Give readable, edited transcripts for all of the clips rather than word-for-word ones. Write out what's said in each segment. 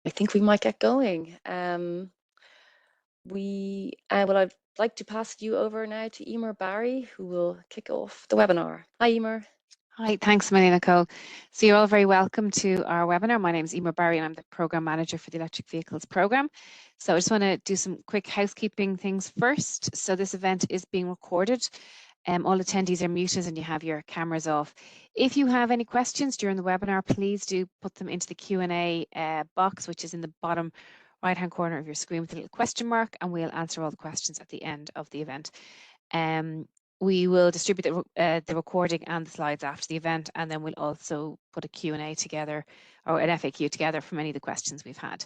I think we might get going. Well, I'd like to pass you over now to Emer Barry, who will kick off the webinar. Hi, Emer. Hi, thanks, Millie Nicole. So you're all very welcome to our webinar. My name is Emer Barry and I'm the Programme Manager for the Electric Vehicles Programme. So I just want to do some quick housekeeping things first. So this event is being recorded. All attendees are muted and you have your cameras off. If you have any questions during the webinar, please do put them into the Q&A box, which is in the bottom right-hand corner of your screen with a little question mark, and we'll answer all the questions at the end of the event. We will distribute the recording and the slides after the event, and then we'll also put a Q&A together, or an FAQ together from any of the questions we've had.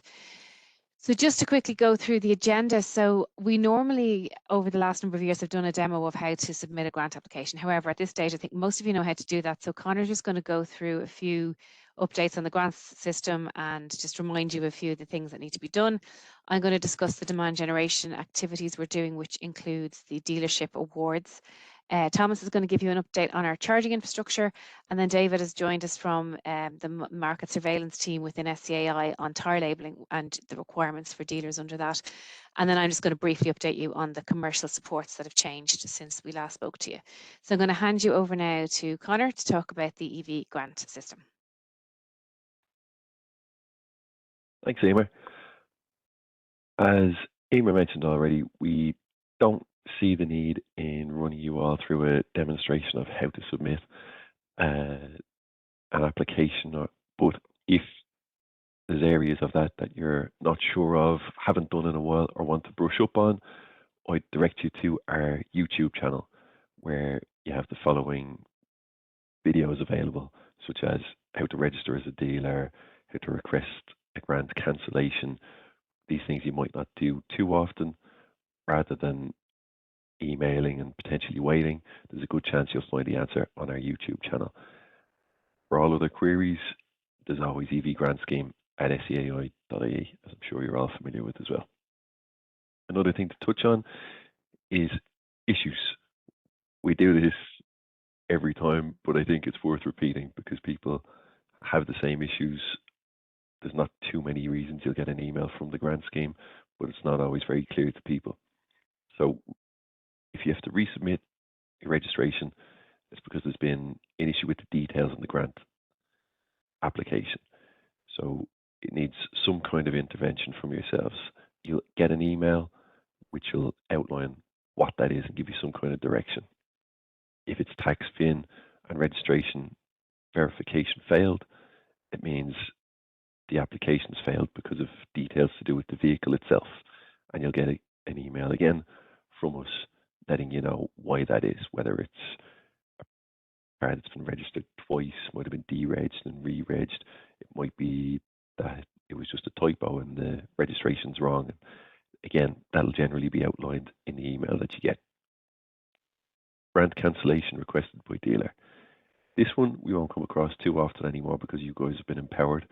So just to quickly go through the agenda. So we normally, over the last number of years, have done a demo of how to submit a grant application. However, at this stage, I think most of you know how to do that. So Connor's just going to go through a few updates on the grants system and just remind you of a few of the things that need to be done. I'm going to discuss the demand generation activities we're doing, which includes the dealership awards. Thomas is going to give you an update on our charging infrastructure, and then David has joined us from the market surveillance team within SEAI on tyre labelling and the requirements for dealers under that. And then I'm just going to briefly update you on the commercial supports that have changed since we last spoke to you. So I'm going to hand you over now to Connor to talk about the EV grant system. Thanks, Emer. As Emer mentioned already, we don't see the need in running you all through a demonstration of how to submit an application, but if there's areas of that you're not sure of, haven't done in a while, or want to brush up on, I'd direct you to our YouTube channel, where you have the following videos available, such as how to register as a dealer, how to request a grant cancellation, these things you might not do too often. Rather than emailing and potentially waiting, there's a good chance you'll find the answer on our YouTube channel. For all other queries, there's always EV Grant Scheme at SEAI.ie, as I'm sure you're all familiar with as well. Another thing to touch on is issues. We do this every time, but I think it's worth repeating because people have the same issues. There's not too many reasons you'll get an email from the grant scheme, but it's not always very clear to people. So if you have to resubmit your registration, it's because there's been an issue with the details in the grant application. So it needs some kind of intervention from yourselves. You'll get an email which will outline what that is and give you some kind of direction. If it's tax fin and registration verification failed, it means the application's failed because of details to do with the vehicle itself. And you'll get an email again from us letting you know why that is, whether it's a car that's been registered twice, might have been deregged and re-regged. It might be that it was just a typo and the registration's wrong. Again, that'll generally be outlined in the email that you get. Grant cancellation requested by dealer. This one we won't come across too often anymore because you guys have been empowered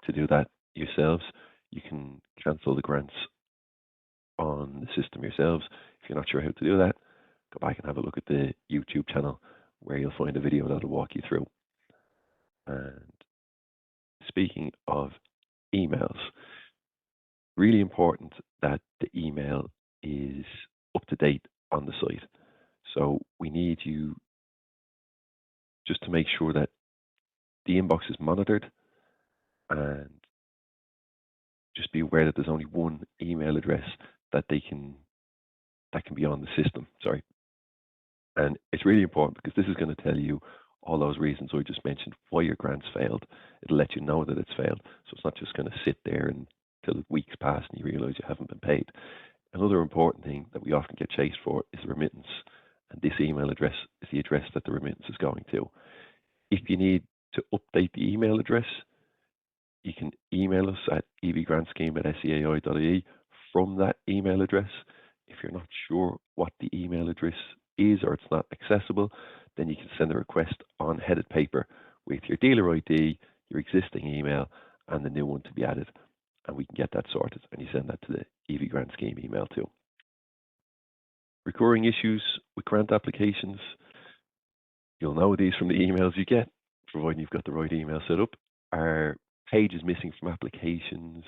to do that yourselves. You can cancel the grants on the system yourselves. If you're not sure how to do that, go back and have a look at the YouTube channel where you'll find a video that'll walk you through. And speaking of emails, really important that the email is up to date on the site. So we need you just to make sure that the inbox is monitored, and just be aware that there's only one email address that can be on the system. Sorry. And it's really important because this is going to tell you all those reasons I just mentioned why your grant's failed. It'll let you know that it's failed. So it's not just going to sit there until weeks pass and you realize you haven't been paid. Another important thing that we often get chased for is remittance. And this email address is the address that the remittance is going to. If you need to update the email address, you can email us at evgrantscheme@seai.ie from that email address. If you're not sure what the email address is or it's not accessible, then you can send a request on headed paper with your dealer ID, your existing email, and the new one to be added. And we can get that sorted, and you send that to the EV Grant Scheme email too. Recurring issues with grant applications. You'll know these from the emails you get, providing you've got the right email set up. Our page is missing from applications.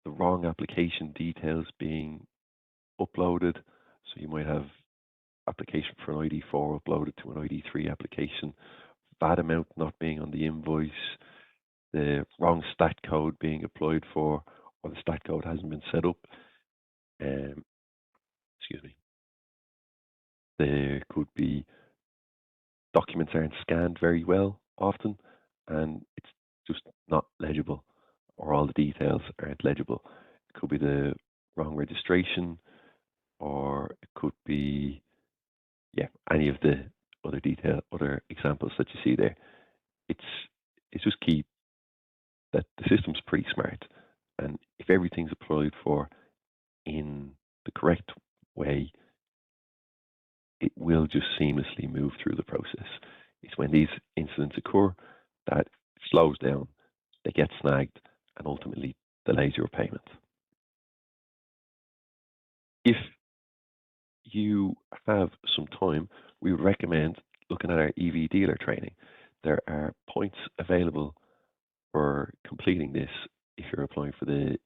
the wrong application details being uploaded. So you might have application for an ID4 uploaded to an ID3 application, VAT amount not being on the invoice, the wrong stat code being applied for, or the stat code hasn't been set up. Excuse me. There could be documents aren't scanned very well often, and it's just not legible, or all the details aren't legible. It could be the wrong registration, or it could be, yeah, any of the other examples that you see there. It's just key that the system's pretty smart, and if everything's applied for in the correct way, it will just seamlessly move through the process. It's when these incidents occur that it slows down, they get snagged, and ultimately delays your payment. If you have some time, we would recommend looking at our EV dealer training. There are points available for completing this if you're applying for the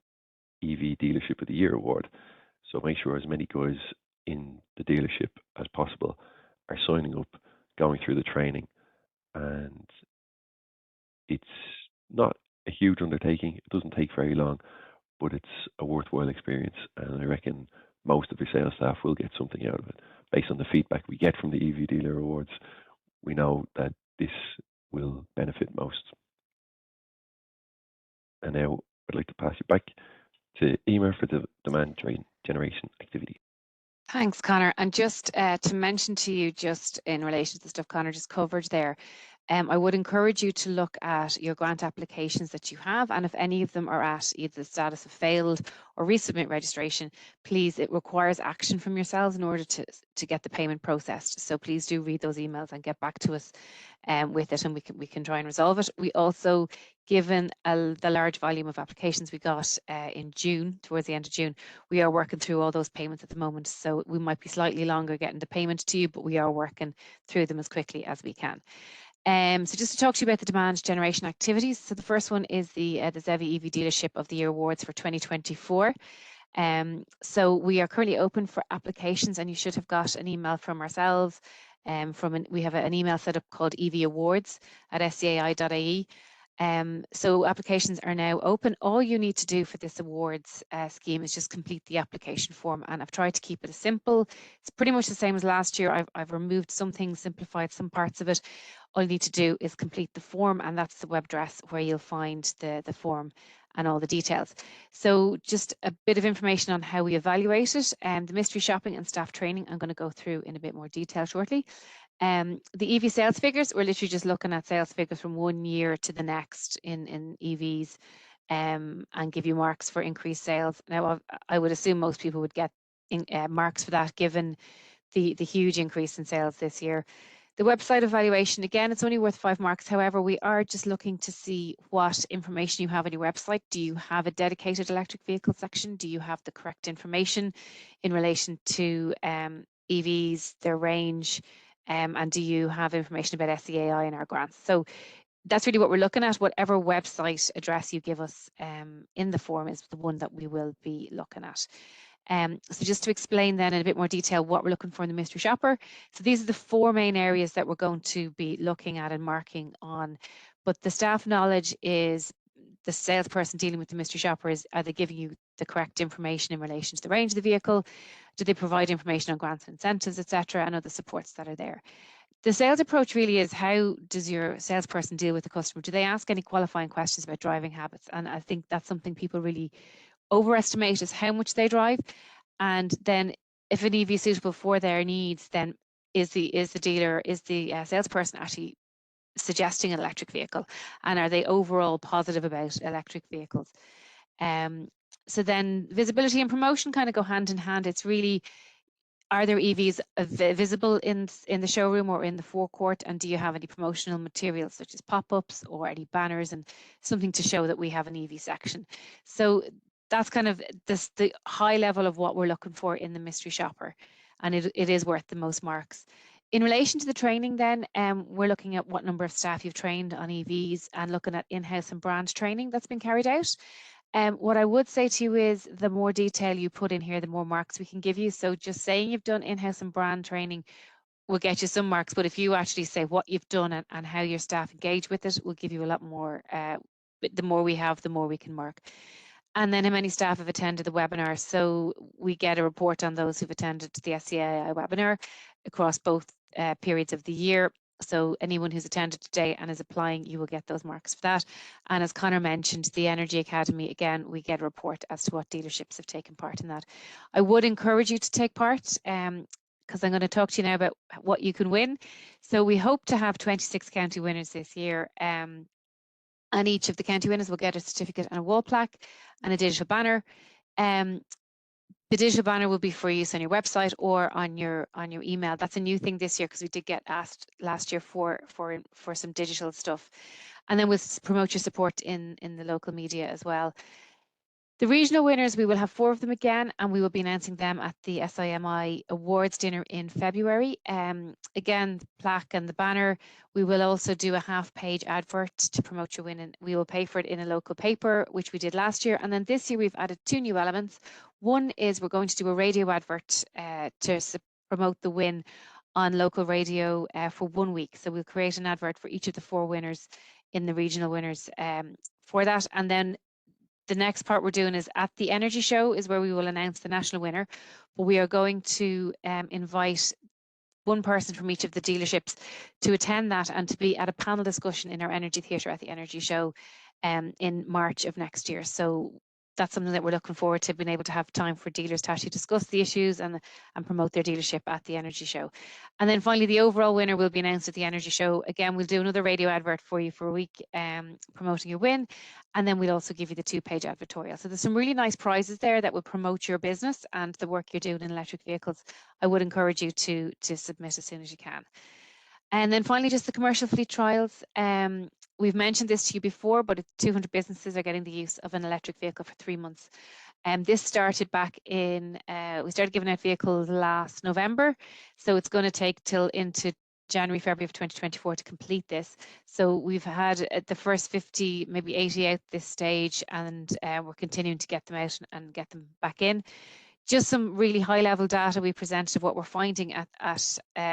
EV Dealership of the Year award. So make sure as many guys in the dealership as possible are signing up, going through the training, and it's not a huge undertaking. It doesn't take very long, but it's a worthwhile experience, and I reckon most of your sales staff will get something out of it. Based on the feedback we get from the EV Dealer Awards, we know that this will benefit most. And now I'd like to pass you back to Emer for the demand generation activity. Thanks, Connor. And just to mention to you, just in relation to the stuff Connor just covered there, I would encourage you to look at your grant applications that you have, and if any of them are at either the status of failed or resubmit registration, please, it requires action from yourselves in order to get the payment processed. So please do read those emails and get back to us with it, and we can try and resolve it. We also, given the large volume of applications we got in June, towards the end of June, we are working through all those payments at the moment. So we might be slightly longer getting the payment to you, but we are working through them as quickly as we can. So just to talk to you about the demand generation activities. So the first one is the ZEVI EV Dealership of the Year Awards for 2024. So we are currently open for applications, and you should have got an email from ourselves. We have an email set up called evawards@seai.ie. So applications are now open. All you need to do for this awards scheme is just complete the application form, and I've tried to keep it as simple. It's pretty much the same as last year. I've removed some things, simplified some parts of it. All you need to do is complete the form, and that's the web address where you'll find the form and all the details. So just a bit of information on how we evaluate it, and the mystery shopping and staff training I'm going to go through in a bit more detail shortly. The EV sales figures, we're literally just looking at sales figures from 1 year to the next in EVs, and give you marks for increased sales. Now, I would assume most people would get marks for that, given the huge increase in sales this year. The website evaluation, again, it's only worth 5 marks. However, we are just looking to see what information you have on your website. Do you have a dedicated electric vehicle section? Do you have the correct information in relation to EVs, their range, and do you have information about SEAI and our grants? So that's really what we're looking at. Whatever website address you give us in the form is the one that we will be looking at. So just to explain then in a bit more detail what we're looking for in the mystery shopper. So these are the 4 main areas that we're going to be looking at and marking on. But the staff knowledge is the salesperson dealing with the mystery shopper are they giving you the correct information in relation to the range of the vehicle? Do they provide information on grants and incentives, etc., and other supports that are there? The sales approach really is, how does your salesperson deal with the customer? Do they ask any qualifying questions about driving habits? And I think that's something people really overestimate, is how much they drive. And then if an EV is suitable for their needs, then is the salesperson actually suggesting an electric vehicle, and are they overall positive about electric vehicles? So then visibility and promotion kind of go hand in hand. It's really, are there EVs visible in the showroom or in the forecourt, and do you have any promotional materials such as pop-ups or any banners and something to show that we have an EV section? So that's kind of the high level of what we're looking for in the mystery shopper, and it is worth the most marks. In relation to the training then, we're looking at what number of staff you've trained on EVs and looking at in-house and brand training that's been carried out. What I would say to you is the more detail you put in here, the more marks we can give you. So just saying you've done in-house and brand training will get you some marks, but if you actually say what you've done and how your staff engage with it, will give you a lot more. The more we have, the more we can mark. And then how many staff have attended the webinar. So we get a report on those who've attended the SEAI webinar across both periods of the year. So anyone who's attended today and is applying, you will get those marks for that. And as Conor mentioned, the Energy Academy, again, we get a report as to what dealerships have taken part in that. I would encourage you to take part because I'm going to talk to you now about what you can win. So we hope to have 26 county winners this year. And each of the county winners will get a certificate and a wall plaque and a digital banner. The digital banner will be for use on your website or on your email. That's a new thing this year because we did get asked last year for some digital stuff. And then we'll promote your support in the local media as well. The regional winners, we will have 4 of them again, and we will be announcing them at the SIMI Awards dinner in February. Again, the plaque and the banner. We will also do a half-page advert to promote your win, and we will pay for it in a local paper, which we did last year. And then this year we've added 2 new elements. One is we're going to do a radio advert to promote the win on local radio for 1 week. So we'll create an advert for each of the 4 winners in the regional winners for that. And then the next part we're doing is at the energy show is where we will announce the national winner, but we are going to invite one person from each of the dealerships to attend that and to be at a panel discussion in our energy theatre at the energy show in March of next year. So that's something that we're looking forward to, being able to have time for dealers to actually discuss the issues and promote their dealership at the energy show. And then finally, the overall winner will be announced at the energy show. Again, we'll do another radio advert for you for a week promoting your win. And then we'll also give you the 2-page advertorial. So there's some really nice prizes there that will promote your business and the work you're doing in electric vehicles. I would encourage you to submit as soon as you can. And then finally, just the commercial fleet trials. We've mentioned this to you before, but 200 businesses are getting the use of an electric vehicle for 3 months. And this started back in, we started giving out vehicles last November. So it's going to take till into January, February of 2024 to complete this. So we've had the first 50, maybe 80 out this stage, and we're continuing to get them out and get them back in. Just some really high-level data we presented of what we're finding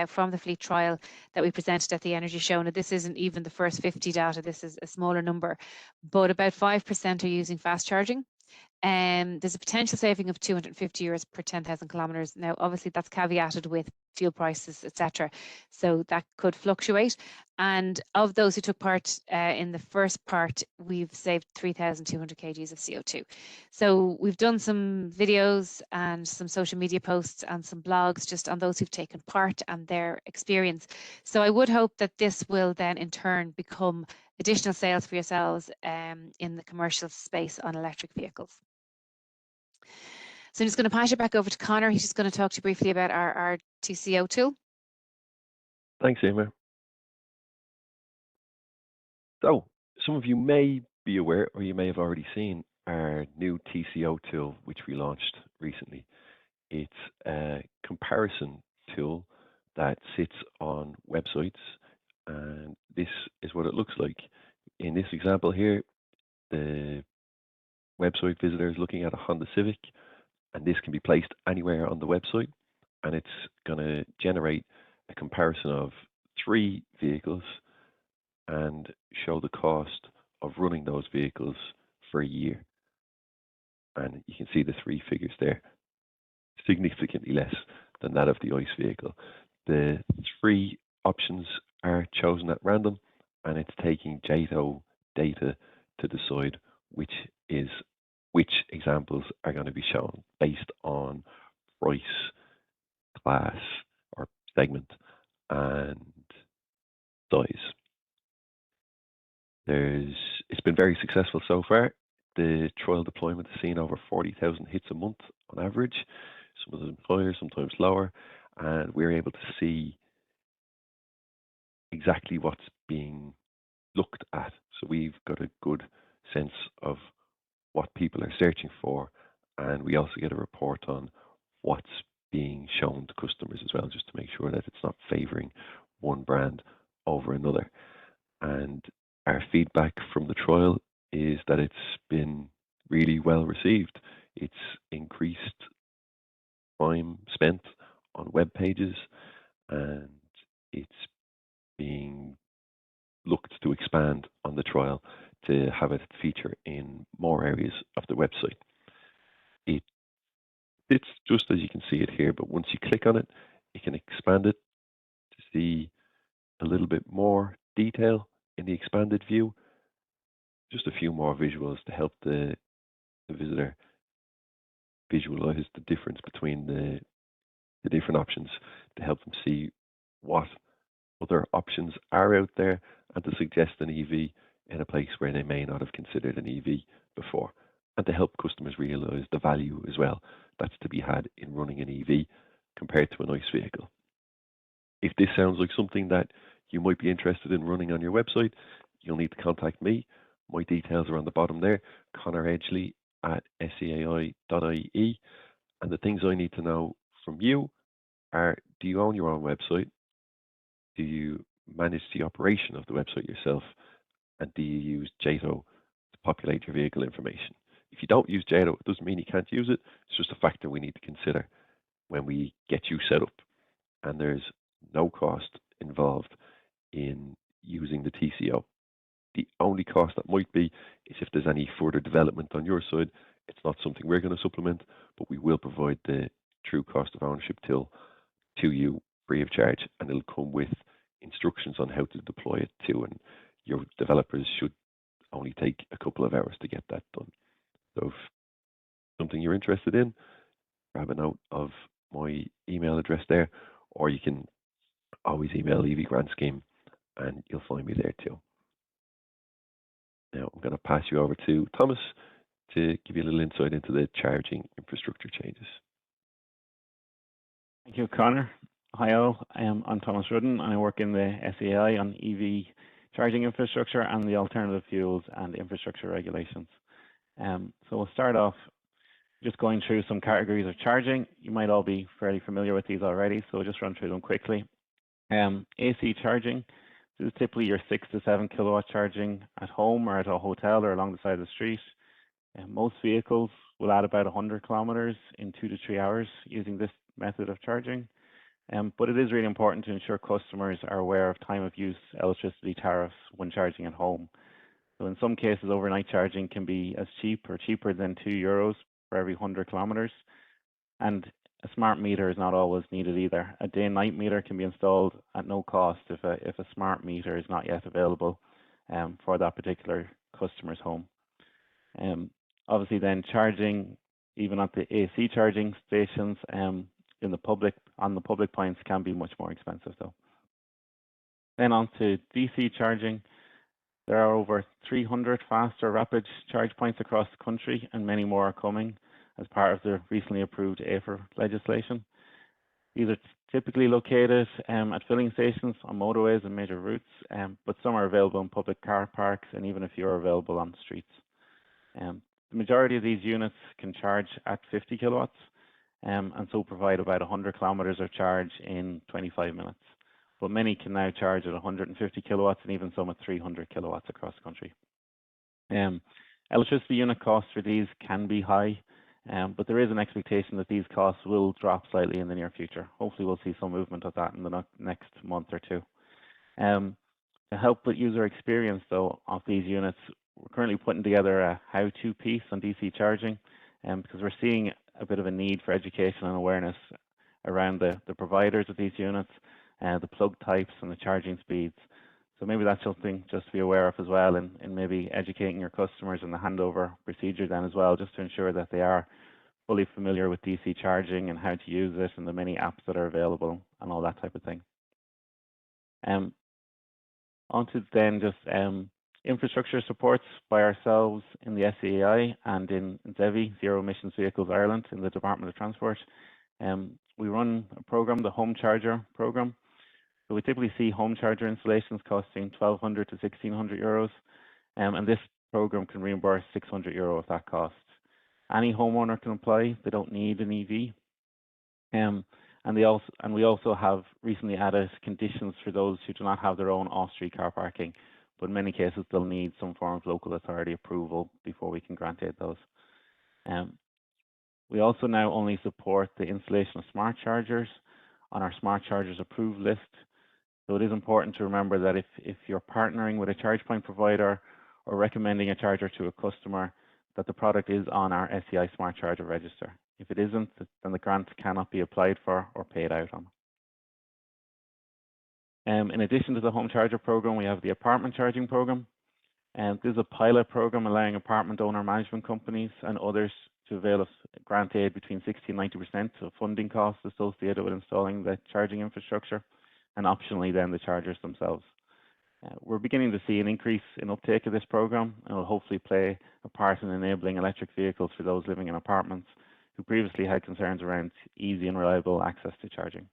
from the fleet trial that we presented at the energy show. Now, this isn't even the first 50 data, this is a smaller number, but about 5% are using fast charging. There's a potential saving of €250 per 10,000 kilometres. Now, obviously, that's caveated with fuel prices, etc. So that could fluctuate. And of those who took part in the first part, we've saved 3,200 kgs of CO2. So we've done some videos and some social media posts and some blogs just on those who've taken part and their experience. So I would hope that this will then in turn become additional sales for yourselves in the commercial space on electric vehicles. So I'm just going to pass it back over to Conor. He's just going to talk to you briefly about our TCO tool. Thanks, Emer. So some of you may be aware, or you may have already seen, our new TCO tool, which we launched recently. It's a comparison tool that sits on websites, and this is what it looks like. In this example here, the website visitor is looking at a Honda Civic, and this can be placed anywhere on the website, and it's going to generate a comparison of 3 vehicles and show the cost of running those vehicles for a year. And you can see the 3 figures there, significantly less than that of the ICE vehicle. The 3 options are chosen at random, and it's taking JATO data to decide which examples are going to be shown based on price, class, or segment, and size. It's been very successful so far. The trial deployment has seen over 40,000 hits a month on average, some of them higher, sometimes lower, and we're able to see exactly what's being looked at. So we've got a good sense of what people are searching for, and we also get a report on what's being shown to customers as well, just to make sure that it's not favoring one brand over another. And our feedback from the trial is that it's been really well received. It's increased time spent on web pages, and it's being looked to expand on the trial to have it feature in more areas of the website. It's just as you can see it here, but once you click on it, you can expand it to see a little bit more detail in the expanded view, just a few more visuals to help the visitor visualize the difference between the different options, to help them see what other options are out there and to suggest an EV in a place where they may not have considered an EV before, and to help customers realize the value as well that's to be had in running an EV compared to an ICE vehicle. If this sounds like something that you might be interested in running on your website, you'll need to contact me. My details are on the bottom there, Conor Edgley at SEAI.ie. And the things I need to know from you are, do you own your own website? Do you manage the operation of the website yourself? And do you use JATO to populate your vehicle information? If you don't use JATO, it doesn't mean you can't use it. It's just a factor we need to consider when we get you set up. And there's no cost involved in using the TCO. The only cost that might be is if there's any further development on your side. It's not something we're going to supplement, but we will provide the true cost of ownership tool to you free of charge, and it'll come with instructions on how to deploy it too. And your developers should only take a couple of hours to get that done. So if something you're interested in, grab a note of my email address there, or you can always email EV Grant Scheme and you'll find me there too. Now I'm going to pass you over to Thomas to give you a little insight into the charging infrastructure changes. Thank you, Conor. Hi all, I'm Thomas Rudden and I work in the SEAI on EV charging infrastructure and the alternative fuels and infrastructure regulations. So we'll start off just going through some categories of charging. You might all be fairly familiar with these already, so we'll just run through them quickly. AC charging, this is typically your 6 to 7 kilowatt charging at home or at a hotel or along the side of the street. Most vehicles will add about 100 kilometers in 2 to 3 hours using this method of charging. But it is really important to ensure customers are aware of time of use electricity tariffs when charging at home. So in some cases, overnight charging can be as cheap or cheaper than €2 for every 100 kilometers. And a smart meter is not always needed either. A day and night meter can be installed at no cost if a smart meter is not yet available for that particular customer's home. Obviously then charging, even at the AC charging stations on the public points, can be much more expensive though. Then on to DC charging. There are over 300 fast or rapid charge points across the country, and many more are coming as part of the recently approved AFER legislation. These are typically located at filling stations on motorways and major routes, but some are available in public car parks and even a few are available on the streets. The majority of these units can charge at 50 kilowatts and so provide about 100 kilometers of charge in 25 minutes. But many can now charge at 150 kilowatts and even some at 300 kilowatts across the country. Electricity unit costs for these can be high, but there is an expectation that these costs will drop slightly in the near future. Hopefully we'll see some movement of that in the next month or two. To help with user experience though of these units, we're currently putting together a how-to piece on DC charging because we're seeing a bit of a need for education and awareness around the providers of these units, the plug types and the charging speeds. So maybe that's something just to be aware of as well, and maybe educating your customers in the handover procedure then as well, just to ensure that they are fully familiar with DC charging and how to use it and the many apps that are available and all that type of thing. On to then just infrastructure supports by ourselves in the SEAI and in ZEVI, Zero Emissions Vehicles Ireland, in the Department of Transport. We run a program, the Home Charger program. So we typically see home charger installations costing €1,200 to €1,600, and this program can reimburse €600 of that cost. Any homeowner can apply; they don't need an EV. And we also have recently added conditions for those who do not have their own off-street car parking, but in many cases they'll need some form of local authority approval before we can grant those. We also now only support the installation of smart chargers on our smart chargers approved list. So it is important to remember that if you're partnering with a charge point provider or recommending a charger to a customer, that the product is on our SEAI Smart Charger register. If it isn't, then the grant cannot be applied for or paid out on. In addition to the home charger program, we have the apartment charging program. And this is a pilot program allowing apartment owner management companies and others to avail of grant aid between 60 and 90% of funding costs associated with installing the charging infrastructure, and optionally then the chargers themselves. We're beginning to see an increase in uptake of this program, and will hopefully play a part in enabling electric vehicles for those living in apartments who previously had concerns around easy and reliable access to charging.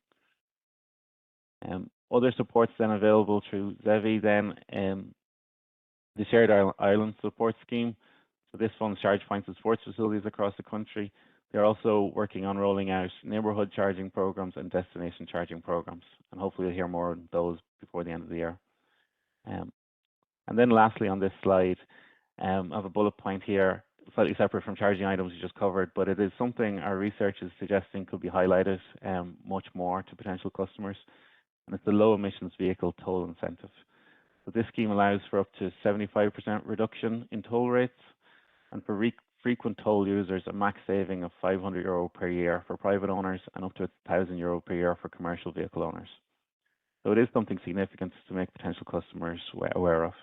Other supports then available through ZEVI then, the Shared Island Support Scheme. So this funds charge points and sports facilities across the country. They're also working on rolling out neighbourhood charging programs and destination charging programs, and hopefully you'll hear more of those before the end of the year. And then lastly on this slide, I have a bullet point here, slightly separate from charging items we just covered, but it is something our research is suggesting could be highlighted much more to potential customers, and it's the low emissions vehicle toll incentive. So this scheme allows for up to 75% reduction in toll rates, and for frequent toll users, a max saving of €500 per year for private owners and up to €1,000 per year for commercial vehicle owners. So it is something significant to make potential customers aware of.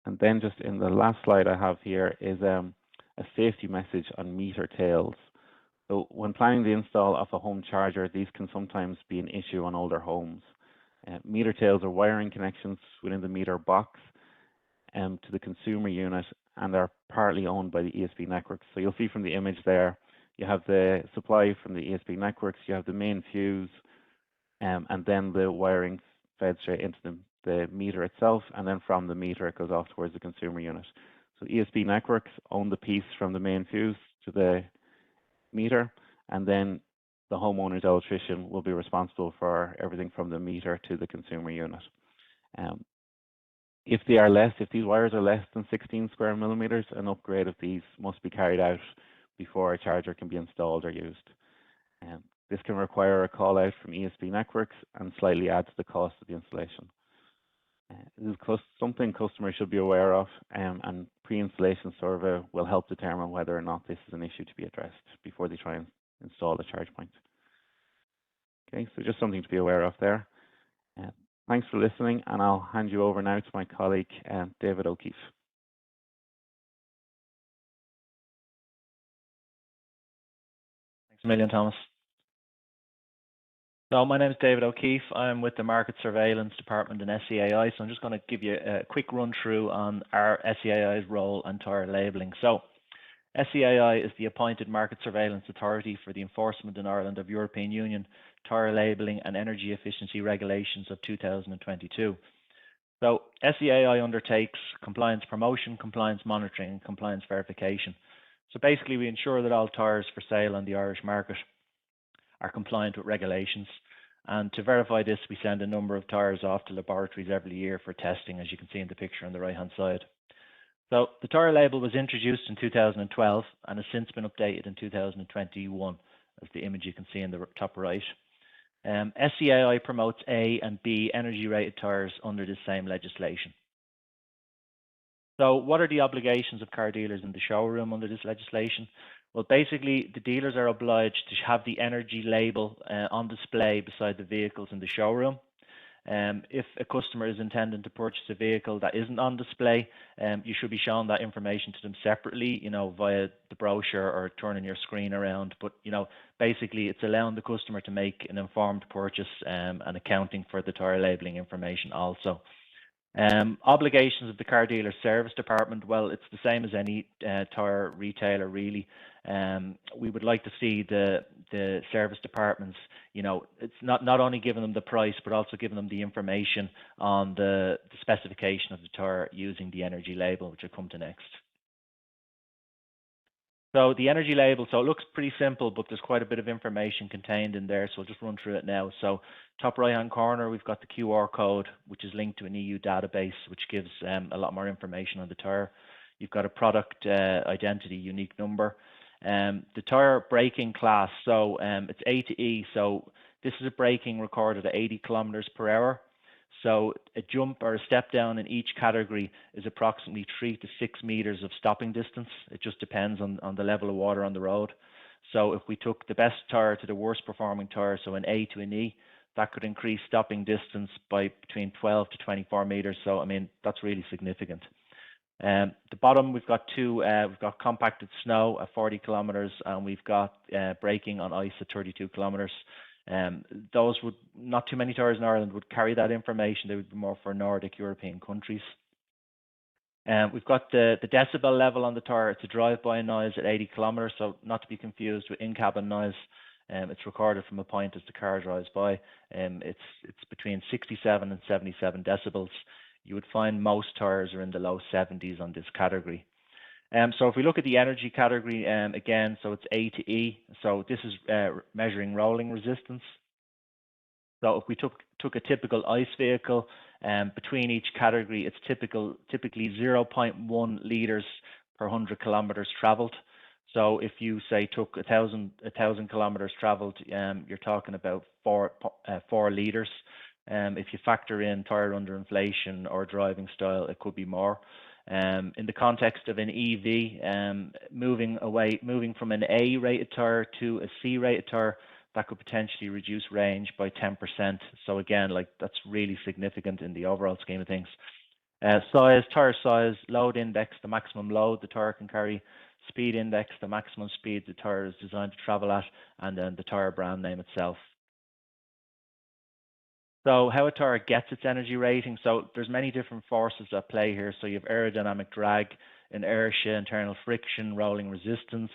And then just in the last slide I have here is a safety message on meter tails. So when planning the install of a home charger, these can sometimes be an issue on older homes. Meter tails are wiring connections within the meter box to the consumer unit, and are partly owned by the ESB networks. So you'll see from the image there, you have the supply from the ESB networks, you have the main fuse, and then the wiring fed straight into the meter itself, and then from the meter it goes off towards the consumer unit. So ESB networks own the piece from the main fuse to the meter, and then the homeowner's electrician will be responsible for everything from the meter to the consumer unit. If these wires are less than 16 square millimeters, an upgrade of these must be carried out before a charger can be installed or used. This can require a call out from ESB networks and slightly add to the cost of the installation. This is something customers should be aware of, and pre-installation survey will help determine whether or not this is an issue to be addressed before they try and install the charge point. Okay, so just something to be aware of there. Thanks for listening, and I'll hand you over now to my colleague, David O'Keefe. Thanks a million, Thomas. So my name is David O'Keefe. I'm with the Market Surveillance Department in SEAI. So I'm just going to give you a quick run through on our SEAI's role and tyre labelling. So SEAI is the appointed market surveillance authority for the enforcement in Ireland of European Union tyre labelling and energy efficiency regulations of 2022. So SEAI undertakes compliance promotion, compliance monitoring, and compliance verification. So basically we ensure that all tyres for sale on the Irish market are compliant with regulations. And to verify this, we send a number of tyres off to laboratories every year for testing, as you can see in the picture on the right-hand side. So the tyre label was introduced in 2012 and has since been updated in 2021, as the image you can see in the top right. SEAI promotes A and B energy rated tyres under this same legislation. So what are the obligations of car dealers in the showroom under this legislation? Well, basically, the dealers are obliged to have the energy label on display beside the vehicles in the showroom. If a customer is intending to purchase a vehicle that isn't on display, you should be showing that information to them separately, via the brochure or turning your screen around. But, basically, it's allowing the customer to make an informed purchase and accounting for the tyre labelling information also. Obligations of the car dealer service department, well, it's the same as any tyre retailer, really. We would like to see the service departments, it's not only giving them the price, but also giving them the information on the specification of the tyre using the energy label, which I'll come to next. So the energy label, so it looks pretty simple, but there's quite a bit of information contained in there. So I'll just run through it now. So top right-hand corner, we've got the QR code, which is linked to an EU database, which gives a lot more information on the tire. You've got a product identity unique number. The tire braking class, so it's A to E. So this is a braking recorded at 80 kilometers per hour. So a jump or a step down in each category is approximately 3 to 6 meters of stopping distance. It just depends on the level of water on the road. So if we took the best tire to the worst performing tire, so an A to an E, that could increase stopping distance by between 12 to 24 meters. So, I mean, that's really significant. The bottom, we've got we've got compacted snow at 40 kilometers, and we've got braking on ice at 32 kilometers. Those would, not too many tires in Ireland would carry that information. They would be more for Nordic European countries. We've got the decibel level on the tire. It's a drive-by noise at 80 kilometers, so not to be confused with in-cabin noise. It's recorded from a point as the car drives by. It's between 67 and 77 decibels. You would find most tires are in the low 70s on this category. So if we look at the energy category again, so it's A to E. So this is measuring rolling resistance. So if we took a typical ICE vehicle, between each category, it's typically 0.1 liters per 100 kilometers traveled. So if you say took 1,000 kilometers traveled, you're talking about 4 liters. If you factor in tire underinflation or driving style, it could be more. In the context of an EV, moving from an A rated tire to a C rated tire, that could potentially reduce range by 10%. So again, like, that's really significant in the overall scheme of things. Size, tire size, load index, the maximum load the tire can carry, speed index, the maximum speed the tire is designed to travel at, and then the tire brand name itself. So how a tire gets its energy rating, so there's many different forces at play here. So you have aerodynamic drag, inertia, internal friction, rolling resistance,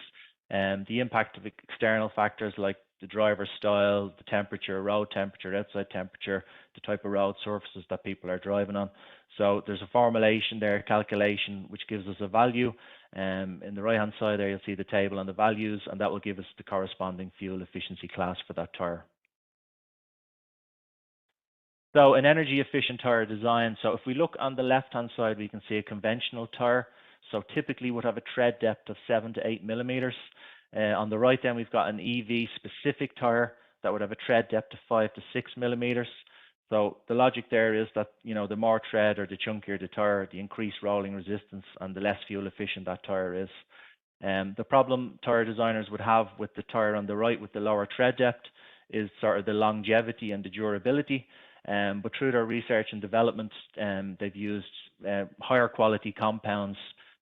and the impact of external factors like the driver's style, the temperature, road temperature, outside temperature, the type of road surfaces that people are driving on. So there's a formulation there, calculation, which gives us a value. In the right-hand side there, you'll see the table on the values, and that will give us the corresponding fuel efficiency class for that tire. So an energy efficient tire design. So if we look on the left-hand side, we can see a conventional tire. So typically would have a tread depth of 7 to 8 millimeters. On the right then, we've got an EV specific tire that would have a tread depth of 5 to 6 millimeters. So the logic there is that, you know, the more tread or the chunkier the tire, the increased rolling resistance and the less fuel efficient that tire is. The problem tire designers would have with the tire on the right with the lower tread depth is sort of the longevity and the durability. But through their research and development, they've used higher quality compounds,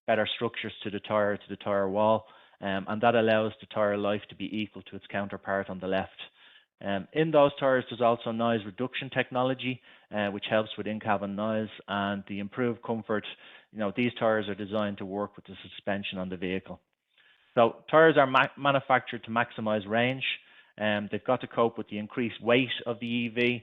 better structures to the tire wall, and that allows the tire life to be equal to its counterpart on the left. In those tires, there's also noise reduction technology, which helps with in-cabin noise and the improved comfort. You know, these tires are designed to work with the suspension on the vehicle. So tires are manufactured to maximize range. They've got to cope with the increased weight of the EV,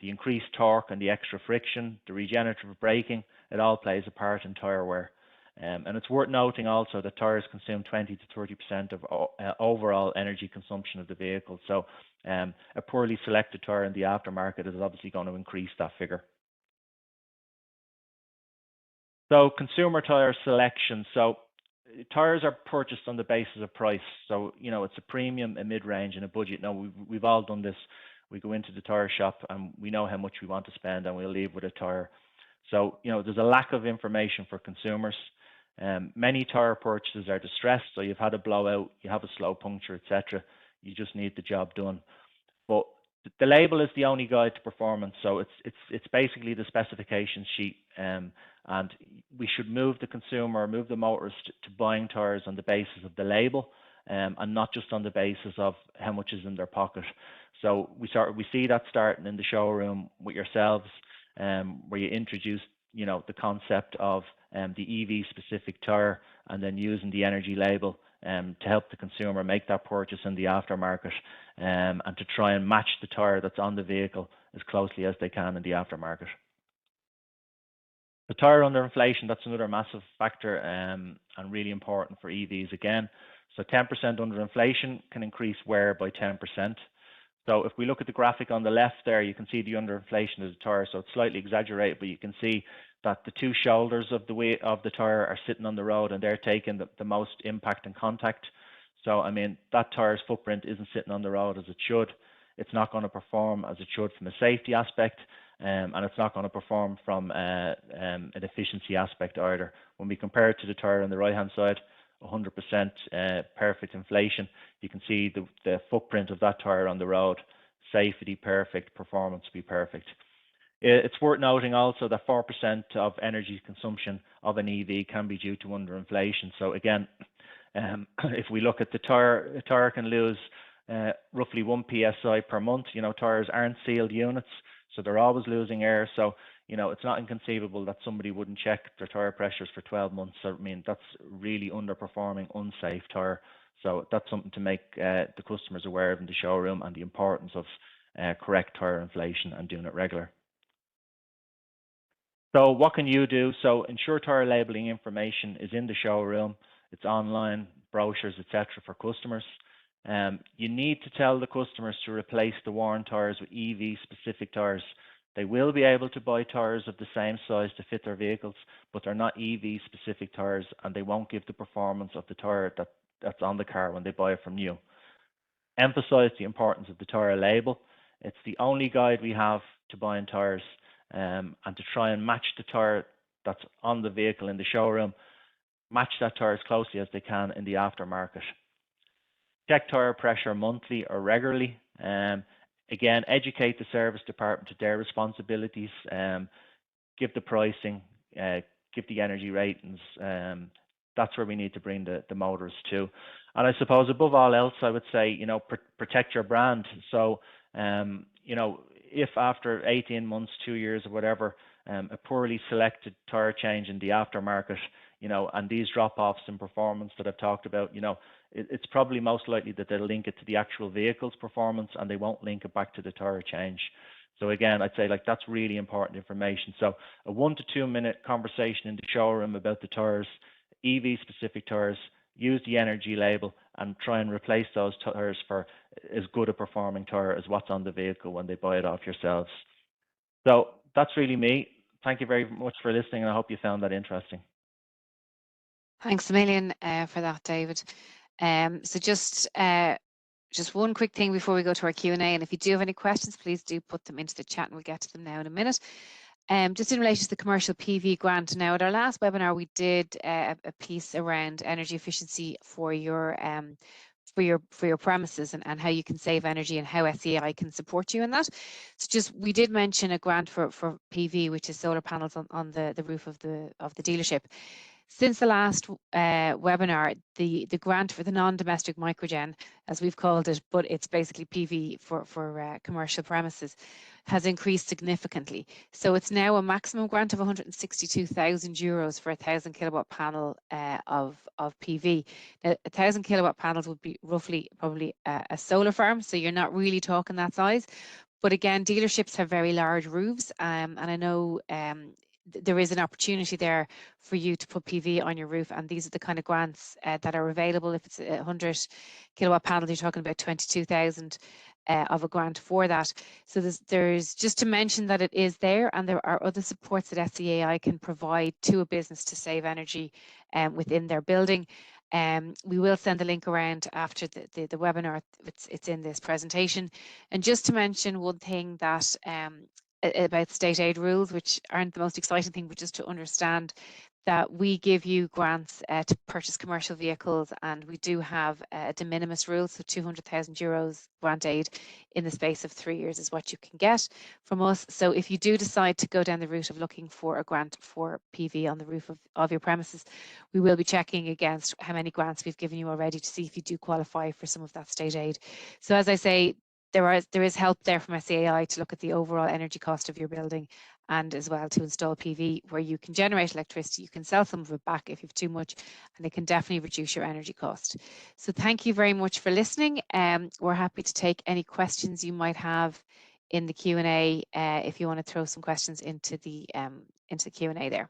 the increased torque and the extra friction, the regenerative braking. It all plays a part in tire wear. And it's worth noting also that tires consume 20 to 30% of overall energy consumption of the vehicle. So a poorly selected tire in the aftermarket is obviously going to increase that figure. So consumer tire selection. So tires are purchased on the basis of price. So, you know, it's a premium, a mid-range, and a budget. Now, we've all done this. We go into the tire shop and we know how much we want to spend, and we'll leave with a tire. So, you know, there's a lack of information for consumers. Many tire purchases are distressed. So you've had a blowout, you have a slow puncture, etc. You just need the job done. But the label is the only guide to performance. So it's basically the specification sheet, and we should move the consumer, move the motorist to buying tires on the basis of the label, and not just on the basis of how much is in their pocket. So we see that starting in the showroom with yourselves, where you introduce, you know, the concept of the EV specific tire, and then using the energy label to help the consumer make that purchase in the aftermarket, and to try and match the tire that's on the vehicle as closely as they can in the aftermarket. The tire underinflation, that's another massive factor and really important for EVs again. So 10% underinflation can increase wear by 10%. So if we look at the graphic on the left there, you can see the underinflation of the tire. So it's slightly exaggerated, but you can see that the two shoulders of the weight of the tire are sitting on the road and they're taking the most impact and contact. So, I mean, that tire's footprint isn't sitting on the road as it should. It's not going to perform as it should from a safety aspect, and it's not going to perform from an efficiency aspect either. When we compare it to the tire on the right-hand side, 100% perfect inflation, you can see the footprint of that tire on the road, safety perfect, performance be perfect. It's worth noting also that 4% of energy consumption of an EV can be due to underinflation. So again, if we look at the tire can lose roughly 1 psi per month. You know, tires aren't sealed units, so they're always losing air. So, you know, it's not inconceivable that somebody wouldn't check their tire pressures for 12 months. So, I mean, that's really underperforming, unsafe tire. So that's something to make the customers aware of in the showroom, and the importance of correct tire inflation and doing it regular. So what can you do? So ensure tire labeling information is in the showroom. It's online, brochures, etc. for customers. You need to tell the customers to replace the worn tires with EV-specific tires. They will be able to buy tires of the same size to fit their vehicles, but they're not EV-specific tires, and they won't give the performance of the tire that's on the car when they buy it from you. Emphasize the importance of the tire label. It's the only guide we have to buying tires, and to try and match the tire that's on the vehicle in the showroom, match that tire as closely as they can in the aftermarket. Check tire pressure monthly or regularly. Again, educate the service department to their responsibilities. Give the pricing, give the energy ratings. That's where we need to bring the motors to. And I suppose above all else, I would say, you know, protect your brand. So, you know, if after 18 months, 2 years or whatever, a poorly selected tire change in the aftermarket, you know, and these drop-offs in performance that I've talked about, you know, it's probably most likely that they'll link it to the actual vehicle's performance, and they won't link it back to the tire change. So again, I'd say, like, that's really important information. So a 1 to 2 minute conversation in the showroom about the tires, EV-specific tires, use the energy label, and try and replace those tires for as good a performing tire as what's on the vehicle when they buy it off yourselves. So that's really me. Thank you very much for listening, and I hope you found that interesting. Thanks a million for that, David. So just one quick thing before we go to our Q&A, and if you do have any questions, please do put them into the chat, and we'll get to them now in a minute. Just in relation to the commercial PV grant, now at our last webinar, we did a piece around energy efficiency for your premises, and how you can save energy, and how SEAI can support you in that. So we did mention a grant for PV, which is solar panels on the roof of the dealership. Since the last webinar, the grant for the non-domestic microgen, as we've called it, but it's basically PV for commercial premises, has increased significantly. So it's now a maximum grant of €162,000 for a 1,000 kilowatt panel of PV. Now, 1,000 kilowatt panels would be roughly probably a solar farm, so you're not really talking that size. But again, dealerships have very large roofs, and I know there is an opportunity there for you to put PV on your roof, and these are the kind of grants that are available. If it's a 100 kilowatt panel, you're talking about 22,000 of a grant for that. So there's just to mention that it is there, and there are other supports that SEAI can provide to a business to save energy within their building. We will send the link around after the webinar. It's in this presentation. And just to mention one thing that about state aid rules, which aren't the most exciting thing, but just to understand that we give you grants to purchase commercial vehicles, and we do have a de minimis rule, so €200,000 grant aid in the space of 3 years is what you can get from us. So if you do decide to go down the route of looking for a grant for PV on the roof of your premises, we will be checking against how many grants we've given you already to see if you do qualify for some of that state aid. So as I say, there is help there from SEAI to look at the overall energy cost of your building, and as well to install PV where you can generate electricity. You can sell some of it back if you have too much, and it can definitely reduce your energy cost. So thank you very much for listening. We're happy to take any questions you might have in the Q&A if you want to throw some questions into the Q&A there.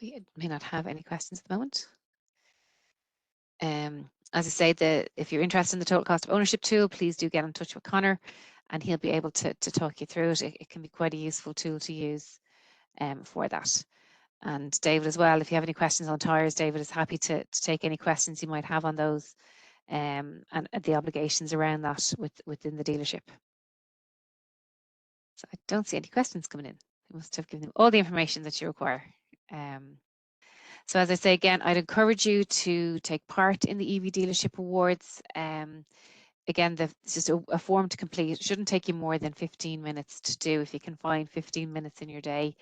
We may not have any questions at the moment. As I say, if you're interested in the total cost of ownership tool, please do get in touch with Connor and he'll be able to talk you through it. It can be quite a useful tool to use for that. And David as well, if you have any questions on tyres, David is happy to take any questions you might have on those and the obligations around that within the dealership. So I don't see any questions coming in. I must have given them all the information that you require. So as I say again, I'd encourage you to take part in the EV Dealership Awards. Again, it's just a form to complete. It shouldn't take you more than 15 minutes to do if you can find 15 minutes in your day.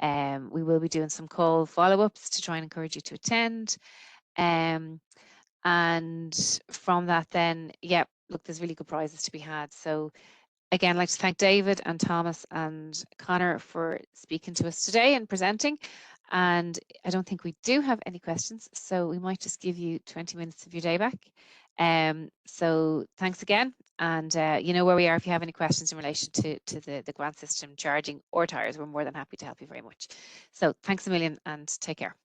We will be doing some call follow-ups to try and encourage you to attend. And from that then, yeah, look, there's really good prizes to be had. So again, I'd like to thank David and Thomas and Connor for speaking to us today and presenting. And I don't think we do have any questions, so we might just give you 20 minutes of your day back. So thanks again. And you know where we are if you have any questions in relation to the grant system, charging or tyres. We're more than happy to help you very much. So thanks a million and take care.